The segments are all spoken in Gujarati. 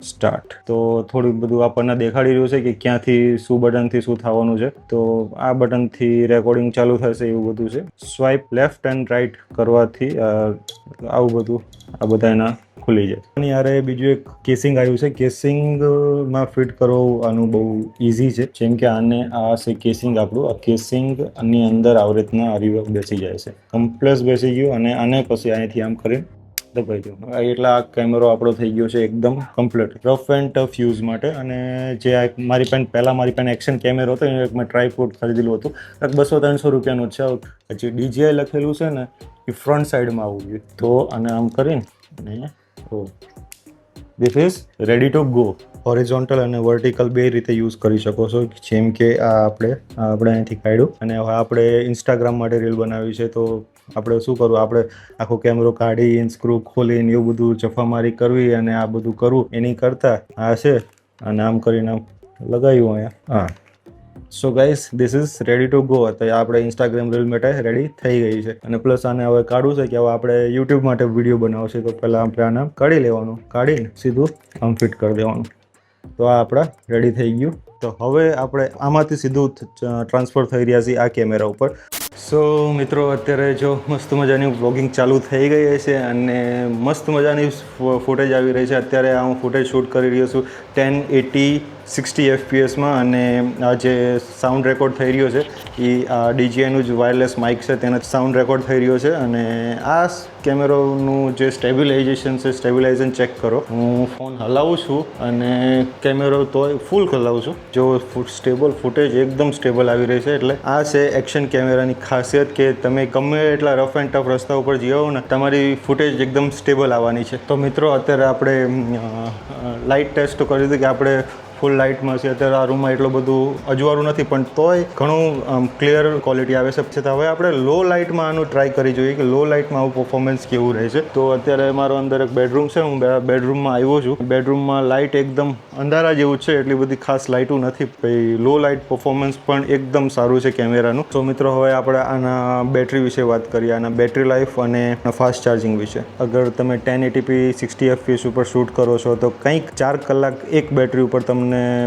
સ્ટાર્ટ. તો થોડું બધું આપણને દેખાડી રહ્યું છે કે ક્યાંથી શું બટનથી શું થવાનું છે. તો આ બટનથી રેકોર્ડિંગ ચાલુ થશે એવું બધું છે. સ્વાઇપ લેફ્ટ એન્ડ રાઈટ કરવાથી આવું બધું આ બધા એના ખુલી જાય. અને યારે બીજું એક કેસિંગ આવ્યું છે. કેસિંગમાં ફિટ કરવું આનું બહુ ઇઝી છે. જેમ કે આને આ છે કેસિંગ આપણું. આ કેસિંગ આની અંદર આવી રીતના આ બેસી જાય છે. કમ્પ્લેસ બેસી ગયું અને આને પછી અહીંથી આમ કરીને દબાઈ દો. એટલે આ કેમેરો આપણો થઈ ગયો છે એકદમ complete rough and tough use માટે. અને જે મારી પાસે એક્શન કેમેરો હતો એને મેં ટ્રાયપોડ ખરીદેલું હતું. 200-300 રૂપિયાનું છે. પછી DJI લખેલું છે ને એ ફ્રન્ટ સાઈડમાં આવવું જોઈએ. તો આને આમ કરીને this is ready to go. Horizontal અને વર્ટિકલ બે રીતે યુઝ કરી શકો છો. જેમ કે આ આપણે અહીંથી કાઢ્યું અને હવે આપણે ઇન્સ્ટાગ્રામ માટે રીલ બનાવી છે. તો આપણે શું કરવું, આપણે આખો કેમેરો કાઢી સ્ક્રૂ ખોલીને એવું બધું જફામારી કરવી અને આ બધું કરવું એની કરતાં આ છે અને આમ કરીને આમ લગાવ્યું અહીંયા. હા, so guys this is ready to go. તો આપણે ઇન્સ્ટાગ્રામ રીલ માટે રેડી થઈ ગઈ છે. અને પ્લસ આને હવે કાઢવું છે કે હવે આપણે યુટ્યુબ માટે વિડીયો બનાવશે. તો પહેલાં આપણે આને કાઢી લેવાનું. કાઢીને સીધું આમ ફિટ કરી દેવાનું. તો આ આપણા રેડી થઈ ગયું. તો હવે આપણે આમાંથી સીધું ટ્રાન્સફર થઈ રહ્યા છીએ આ કેમેરા ઉપર. સો મિત્રો, અત્યારે જો મસ્ત મજાની વ્લોગિંગ ચાલુ થઈ ગઈ છે અને મસ્ત મજાની ફૂટેજ આવી રહી છે. અત્યારે હું ફૂટેજ શૂટ કરી રહ્યો છું 1080-60 fps અને આ જે સાઉન્ડ રેકોર્ડ થઈ રહ્યો છે એ આ DJIનું જ વાયરલેસ માઇક છે તેનો સાઉન્ડ રેકોર્ડ થઈ રહ્યો છે. અને આ કેમેરોનું જે સ્ટેબિલાઇઝેશન છે, સ્ટેબિલાઇઝેશન ચેક કરો. હું ફોન હલાવું છું અને કેમેરો તોય ફૂલ હલાવું છું. જો ફૂટેજ એકદમ સ્ટેબલ આવી રહી છે. એટલે આ છે એક્શન કેમેરાની ખાસિયત કે તમે ગમે એટલા રફ એન્ડ ટફ રસ્તા ઉપર જઈ આવો ને તમારી ફૂટેજ એકદમ સ્ટેબલ આવવાની છે. તો મિત્રો, અત્યારે આપણે લાઇટ ટેસ્ટ કરી દીધી કે આપણે ફૂલ લાઇટમાં છે. અત્યારે આ રૂમમાં એટલું બધું અજવાળું નથી પણ તોય ઘણું ક્લિયર ક્વોલિટી આવે છે. તો હવે આપણે લો લાઇટમાં આનું ટ્રાય કરી જોઈએ કે લો લાઇટમાં આવું પરફોર્મન્સ કેવું રહે છે. તો અત્યારે મારો અંદર એક બેડરૂમ છે. હું બેડરૂમમાં આવ્યો છું. બેડરૂમમાં લાઇટ એકદમ અંધારા જેવું છે. એટલી બધી ખાસ લાઇટું નથી. પછી લો લાઇટ પરફોર્મન્સ પણ એકદમ સારું છે કેમેરાનું. તો મિત્રો, હવે આપણે આના બેટરી વિશે વાત કરીએ. આના બેટરી લાઈફ અને ફાસ્ટ ચાર્જિંગ વિશે. અગર તમે 1080p 60 fps ઉપર શૂટ કરો છો તો કંઈક 4 કલાક એક બેટરી ઉપર તમને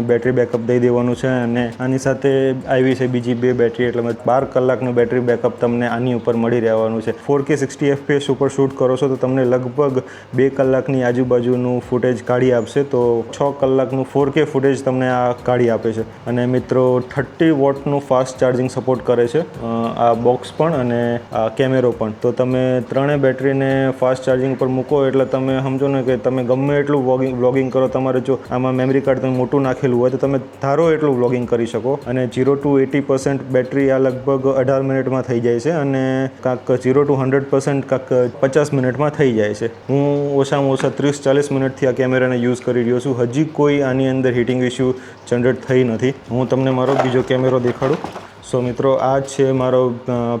બેટરી બેકઅપ દઈ દેવાનું છે. અને આની સાથે આવી છે બીજી 2 બેટરી, એટલે 12 કલાકનું બેટરી બેકઅપ તમને આની ઉપર મળી રહેવાનું છે. 4K 60 fps ઉપર શૂટ કરો છો તો તમને લગભગ 2 કલાકની આજુબાજુનું ફૂટેજ કાઢી આપશે. તો 6 કલાકનું 4K ફૂટેજ તમને આ કાઢી આપે છે. અને મિત્રો, 30 વોટનું ફાસ્ટ ચાર્જિંગ સપોર્ટ કરે છે આ બોક્સ પણ અને આ કેમેરો પણ. તો તમે ત્રણેય બેટરીને ફાસ્ટ ચાર્જિંગ પર મૂકો એટલે તમે સમજો ને કે તમે ગમે એટલું વ્લોગિંગ કરો. તમારે જો આમાં મેમરી કાર્ડ તમે મોટું નાખેલું હોય તો તમે ધારો એટલું વ્લોગિંગ કરી શકો. અને 0 to 80% બેટરી આ લગભગ 18 મિનિટમાં થઈ જાય છે અને કાંક 0 to 100% કાંક 50 મિનિટમાં થઈ જાય છે. હું ઓછામાં ઓછા 30-40 મિનિટથી આ કેમેરાને યુઝ કરી રહ્યો છું. હજી કોઈ આની અંદર હીટિંગ ઇસ્યુ જનરેટ થઈ નથી. હું તમને મારો બીજો કેમેરો દેખાડું. સો મિત્રો, આ છે મારો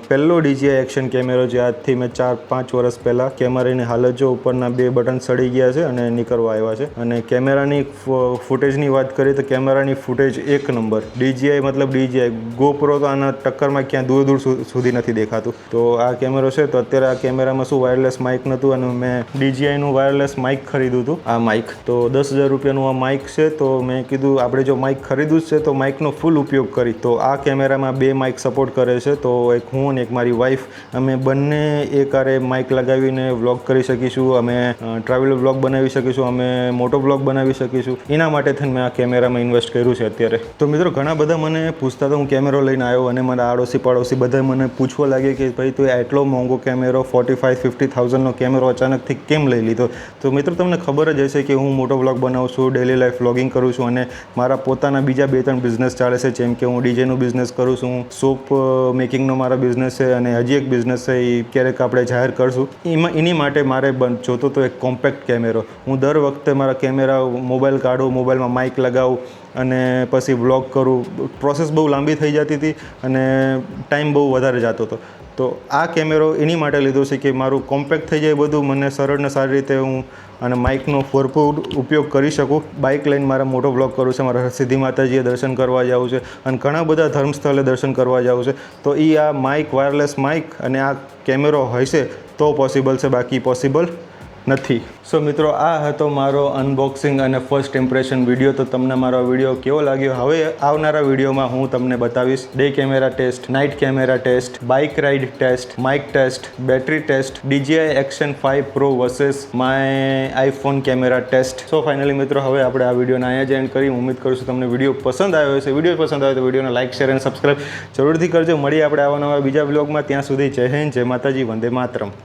પહેલો DJI એક્શન કેમેરો જે આજથી મેં 4-5 વર્ષ પહેલાં. કેમેરાની હાલત જો ઉપરના 2 બટન સડી ગયા છે અને નીકળવા આવ્યા છે. અને કેમેરાની ફૂટેજની વાત કરીએ તો કેમેરાની ફૂટેજ એક નંબર. DJI મતલબ DJI. GoPro તો આના ટક્કરમાં ક્યાં દૂર સુધી નથી દેખાતું. તો આ કેમેરો છે. તો અત્યારે આ કેમેરામાં શું વાયરલેસ માઇક નહોતું અને મેં DJIનું વાયરલેસ માઇક ખરીદ્યું હતું. આ માઇક તો 10,000 રૂપિયાનું આ માઇક છે. તો મેં કીધું આપણે જો માઇક ખરીદવું જ છે તો માઇકનો ફૂલ ઉપયોગ કરી. તો આ કેમેરામાં 2 માઇક સપોર્ટ કરે છે. તો એક હું અને એક મારી વાઈફ, અમે બંને એકારે માઇક લગાવીને વ્લોગ કરી શકીશું. અમે ટ્રાવેલ વ્લોગ બનાવી શકીશું. અમે મોટો વ્લોગ બનાવી શકીશું. એના માટે થઈને મેં આ કેમેરામાં ઇન્વેસ્ટ કર્યું છે અત્યારે. તો મિત્રો, ઘણા બધા મને પૂછતા હતા. હું કેમેરો લઈને આવ્યો અને મારા આડોશી પાડોશી બધા મને પૂછવા લાગે કે ભાઈ તું એટલો મોંઘો કેમેરો 45,000-50,000નો કેમેરો અચાનકથી કેમ લઈ લીધો. તો મિત્રો, તમને ખબર જ હશે કે હું મોટો વ્લોગ બનાવું છું, ડેલી લાઈફ વ્લોગિંગ કરું છું અને મારા પોતાના બીજા 2-3 બિઝનેસ ચાલે છે. જેમ કે હું DJIનું બિઝનેસ કરું છું, સોપ મેકિંગનો મારા બિઝનેસ છે અને હજી એક બિઝનેસ છે એ ક્યારેક આપણે જાહેર કરશું. એની માટે મારે જોતો તો એક કોમ્પેક્ટ કેમેરો. હું દર વખતે મારા કેમેરા મોબાઈલ કાઢું, મોબાઈલમાં માઇક લગાવું અને પછી વ્લોગ કરું. પ્રોસેસ બહુ લાંબી થઈ જતી હતી અને ટાઈમ બહુ વધારે જતો હતો. તો આ કેમેરો એની માટે લીધો છે કે મારું કોમ્પેક્ટ થઈ જાય બધું, મને સરળ ને સારી રીતે હું અને માઇકનો ભરપૂર ઉપયોગ કરી શકું. બાઇક લઈને મારા મોટો વ્લોગ કરું છે. મારા સિદ્ધિ માતાજીએ દર્શન કરવા જવું છે અને ઘણા બધા ધર્મસ્થળે દર્શન કરવા જવું છે. તો એ આ માઇક, વાયરલેસ માઇક અને આ કેમેરો હશે તો પોસિબલ છે, બાકી પોસિબલ નથી. સો મિત્રો, આ હતો મારો અનબોક્સિંગ અને ફર્સ્ટ ઇમ્પ્રેશન વિડીયો. તો તમને મારો વિડીયો કેવો લાગ્યો? હવે આવનારા વિડીયોમાં હું તમને બતાવીશ day camera test, night camera test, bike ride test, mic test, battery test, DJI Action 5 Pro versus my iPhone camera test. So finally મિત્રો, હવે આપણે આ વિડીયોને અહીંયા જ એન્ડ કરી. ઉમ્મીદ કરું છું તમને વિડીયો પસંદ આવ્યો હશે. વિડીયો પસંદ આવે તો વિડીયોને લાઇક, શેર અને સબસ્ક્રાઈબ જરૂરથી કરજો. મળીએ આપણે આવા નવા બીજા બ્લોગમાં. ત્યાં સુધી જય હિન્દ, જય માતાજી, વંદે માતરમ.